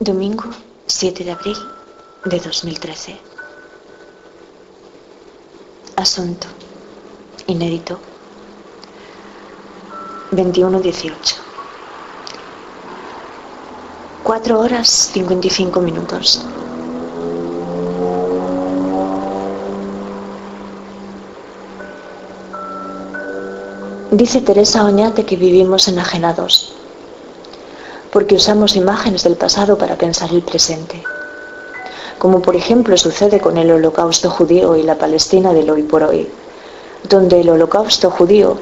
Domingo 7 de abril de 2013. Asunto inédito 21:18. 4 horas 55 minutos. Dice Teresa Oñate que vivimos enajenados, porque usamos imágenes del pasado para pensar el presente, como por ejemplo sucede con el Holocausto judío y la Palestina del hoy por hoy, donde el Holocausto judío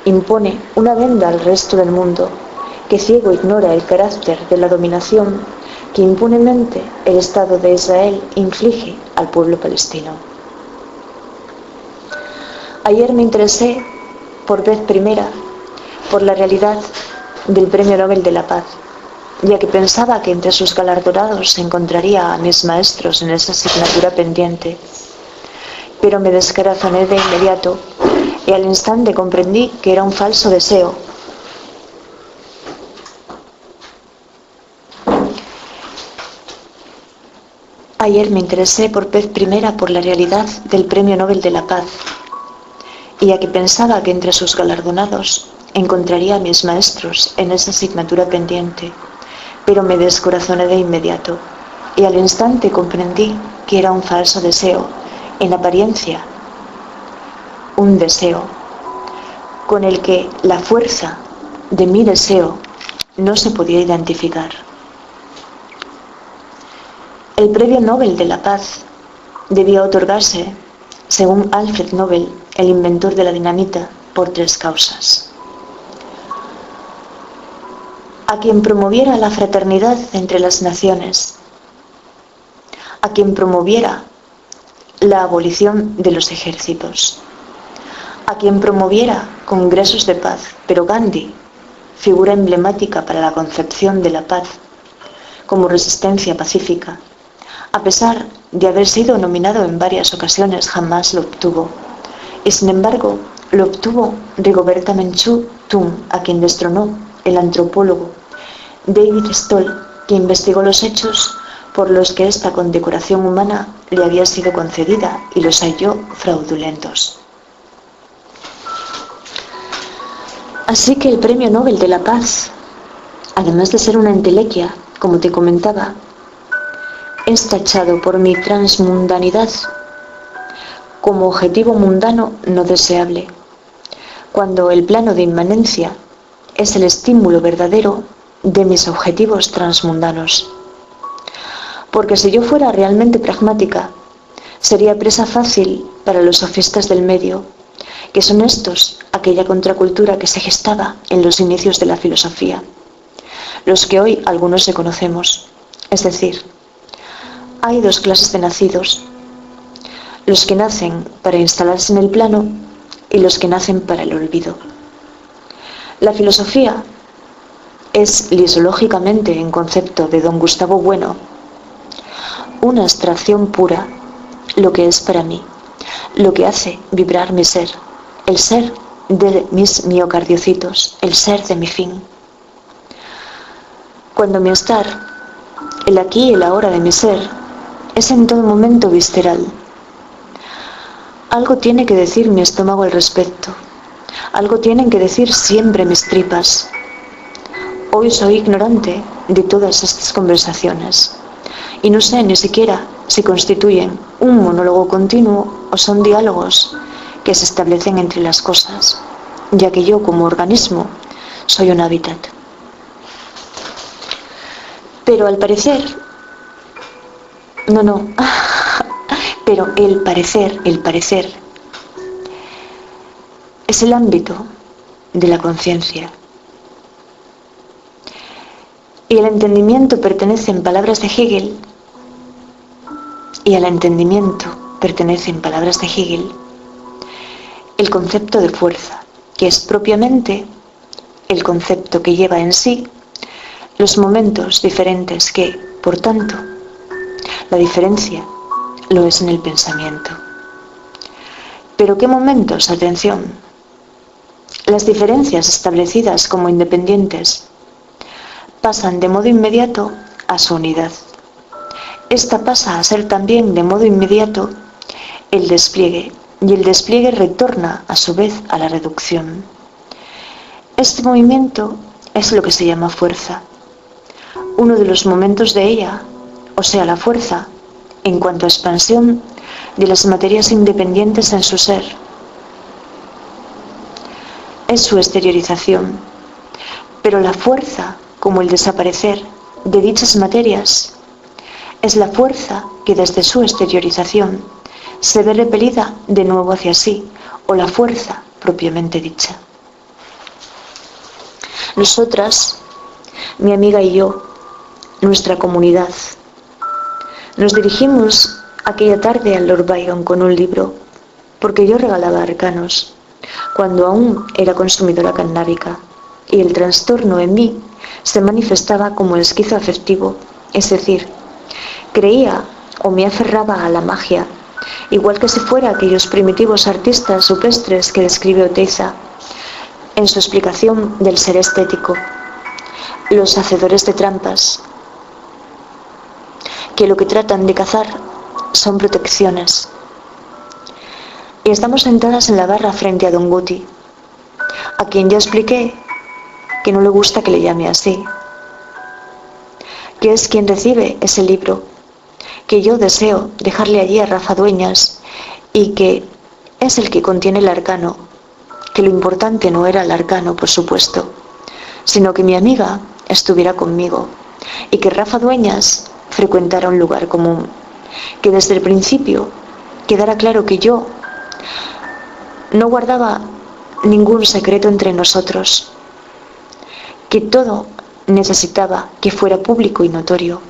impone una venda al resto del mundo que ciego ignora el carácter de la dominación que impunemente el Estado de Israel inflige al pueblo palestino. Ayer me interesé por vez primera por la realidad del Premio Nobel de la Paz, ya que pensaba que entre sus galardonados encontraría a mis maestros en esa asignatura pendiente, pero me descorazoné de inmediato y al instante comprendí que era un falso deseo. Ayer me interesé por vez primera por la realidad del Premio Nobel de la Paz, y ya que pensaba que entre sus galardonados encontraría a mis maestros en esa asignatura pendiente, pero me descorazoné de inmediato y al instante comprendí que era un falso deseo, en apariencia, un deseo con el que la fuerza de mi deseo no se podía identificar. El Premio Nobel de la Paz debía otorgarse, según Alfred Nobel, el inventor de la dinamita, por 3 causas: a quien promoviera la fraternidad entre las naciones, a quien promoviera la abolición de los ejércitos, a quien promoviera congresos de paz. Pero Gandhi, figura emblemática para la concepción de la paz como resistencia pacífica, a pesar de haber sido nominado en varias ocasiones, jamás lo obtuvo. Y sin embargo, lo obtuvo Rigoberta Menchú Tum, a quien destronó el antropólogo David Stoll, que investigó los hechos por los que esta condecoración humana le había sido concedida y los halló fraudulentos. Así que el Premio Nobel de la Paz, además de ser una entelequia, como te comentaba, es tachado por mi transmundanidad como objetivo mundano no deseable, cuando el plano de inmanencia es el estímulo verdadero de mis objetivos transmundanos. Porque si yo fuera realmente pragmática, sería presa fácil para los sofistas del medio, que son estos, aquella contracultura que se gestaba en los inicios de la filosofía, los que hoy algunos se conocemos. Es decir, hay 2 clases de nacidos: los que nacen para instalarse en el plano y los que nacen para el olvido. La filosofía es, lisiológicamente, en concepto de don Gustavo Bueno, una abstracción pura, lo que es para mí, lo que hace vibrar mi ser, el ser de mis miocardiocitos, el ser de mi fin. Cuando mi estar, el aquí y el ahora de mi ser, es en todo momento visceral. Algo tiene que decir mi estómago al respecto, algo tienen que decir siempre mis tripas. Hoy soy ignorante de todas estas conversaciones y no sé ni siquiera si constituyen un monólogo continuo o son diálogos que se establecen entre las cosas, ya que yo como organismo soy un hábitat. Pero al parecer, pero el parecer es el ámbito de la conciencia. Y el entendimiento pertenece, en palabras de Hegel, el concepto de fuerza, que es propiamente el concepto que lleva en sí los momentos diferentes que, por tanto, la diferencia lo es en el pensamiento. ¿Pero qué momentos? Atención. Las diferencias establecidas como independientes pasan de modo inmediato a su unidad. Esta pasa a ser también de modo inmediato el despliegue, y el despliegue retorna a su vez a la reducción. Este movimiento es lo que se llama fuerza. Uno de los momentos de ella, o sea, la fuerza, en cuanto a expansión de las materias independientes en su ser, es su exteriorización. Pero la fuerza, como el desaparecer de dichas materias, es la fuerza que desde su exteriorización se ve repelida de nuevo hacia sí, o la fuerza propiamente dicha. Nosotras, mi amiga y yo, nuestra comunidad, nos dirigimos aquella tarde al Lord Byron con un libro, porque yo regalaba arcanos, cuando aún era consumidora cannábica, y el trastorno en mí se manifestaba como esquizoafectivo, es decir, creía o me aferraba a la magia, igual que si fuera aquellos primitivos artistas rupestres que describe Oteiza en su explicación del ser estético, los hacedores de trampas, que lo que tratan de cazar son protecciones. Y estamos sentadas en la barra frente a Don Guti, a quien ya expliqué que no le gusta que le llame así, que es quien recibe ese libro, que yo deseo dejarle allí a Rafa Dueñas y que es el que contiene el arcano, que lo importante no era el arcano, por supuesto, sino que mi amiga estuviera conmigo y que Rafa Dueñas frecuentara un lugar común, que desde el principio quedara claro que yo no guardaba ningún secreto entre nosotros, que todo necesitaba que fuera público y notorio,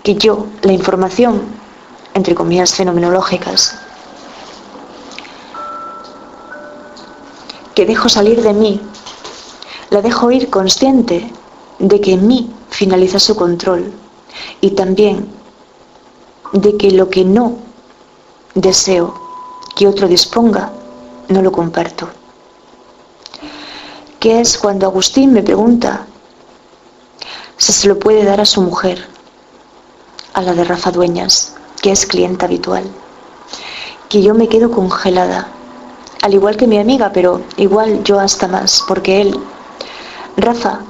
que yo, la información, entre comillas fenomenológicas, que dejo salir de mí, la dejo ir consciente de que en mí finaliza su control y también de que lo que no deseo que otro disponga, no lo comparto. Que es cuando Agustín me pregunta si se lo puede dar a su mujer, a la de Rafa Dueñas, que es clienta habitual, que yo me quedo congelada, al igual que mi amiga, pero igual yo hasta más, porque él, Rafa,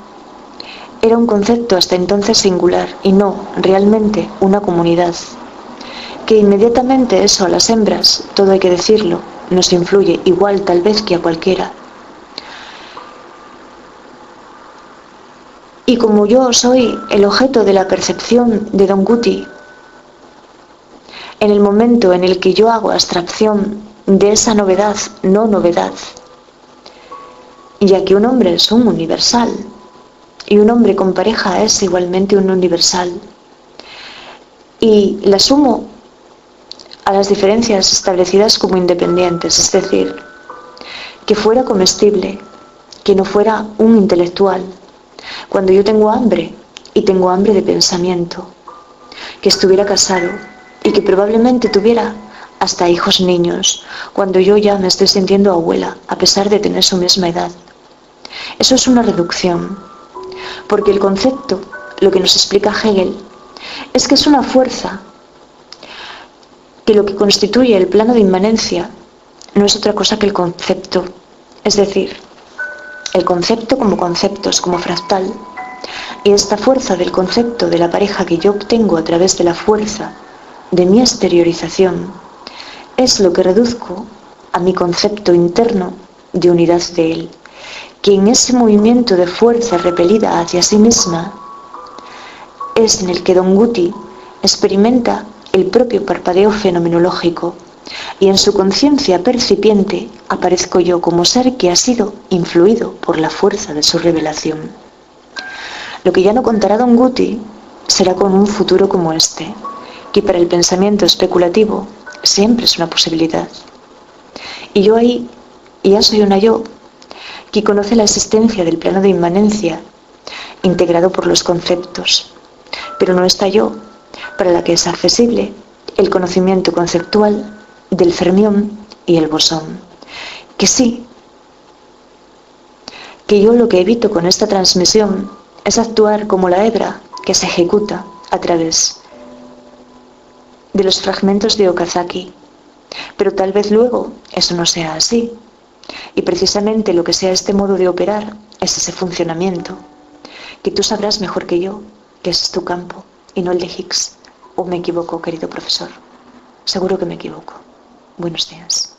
era un concepto hasta entonces singular y no realmente una comunidad, que inmediatamente eso a las hembras, todo hay que decirlo, nos influye igual tal vez que a cualquiera. Y como yo soy el objeto de la percepción de Don Guti, en el momento en el que yo hago abstracción de esa novedad, no novedad, ya que un hombre es un universal, y un hombre con pareja es igualmente un universal, y la sumo a las diferencias establecidas como independientes, es decir, que fuera comestible, que no fuera un intelectual, cuando yo tengo hambre, y tengo hambre de pensamiento, que estuviera casado, y que probablemente tuviera hasta hijos niños, cuando yo ya me estoy sintiendo abuela, a pesar de tener su misma edad. Eso es una reducción, porque el concepto, lo que nos explica Hegel, es que es una fuerza, que lo que constituye el plano de inmanencia no es otra cosa que el concepto, es decir, el concepto como conceptos, como fractal, y esta fuerza del concepto de la pareja que yo obtengo a través de la fuerza de mi exteriorización, es lo que reduzco a mi concepto interno de unidad de él, que en ese movimiento de fuerza repelida hacia sí misma es en el que Don Guti experimenta el propio parpadeo fenomenológico, y en su conciencia percipiente aparezco yo como ser que ha sido influido por la fuerza de su revelación. Lo que ya no contará Don Guti será con un futuro como este, que para el pensamiento especulativo siempre es una posibilidad. Y yo ahí ya soy una yo que conoce la existencia del plano de inmanencia integrado por los conceptos, pero no está yo para la que es accesible el conocimiento conceptual del fermión y el bosón. Que sí, que yo lo que evito con esta transmisión es actuar como la hebra que se ejecuta a través de los fragmentos de Okazaki. Pero tal vez luego eso no sea así. Y precisamente lo que sea este modo de operar es ese funcionamiento, que tú sabrás mejor que yo, que ese es tu campo y no el de Higgs. ¿O me equivoco, querido profesor? Seguro que me equivoco. Buenos días.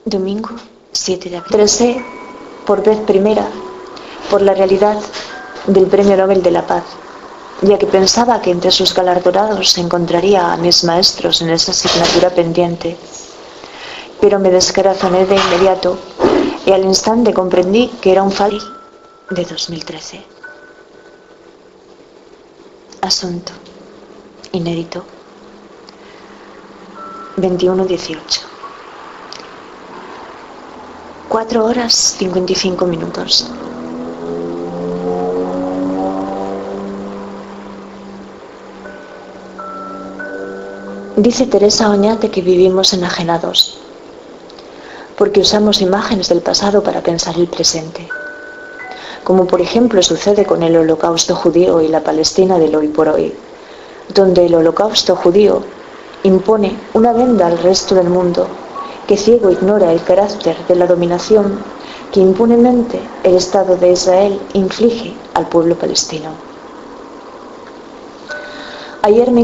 Domingo 7 de abril. Interesé por vez primera por la realidad del Premio Nobel de la Paz, ya que pensaba que entre sus galardonados se encontraría a mis maestros en esa asignatura pendiente. Pero me descorazoné de inmediato y al instante comprendí que era un fallo de 2013. Asunto inédito 21:18. 4 horas 55 minutos. Dice Teresa Oñate que vivimos enajenados, porque usamos imágenes del pasado para pensar el presente, como por ejemplo sucede con el Holocausto judío y la Palestina del hoy por hoy, donde el Holocausto judío impone una venda al resto del mundo que ciego ignora el carácter de la dominación que impunemente el Estado de Israel inflige al pueblo palestino. Ayer me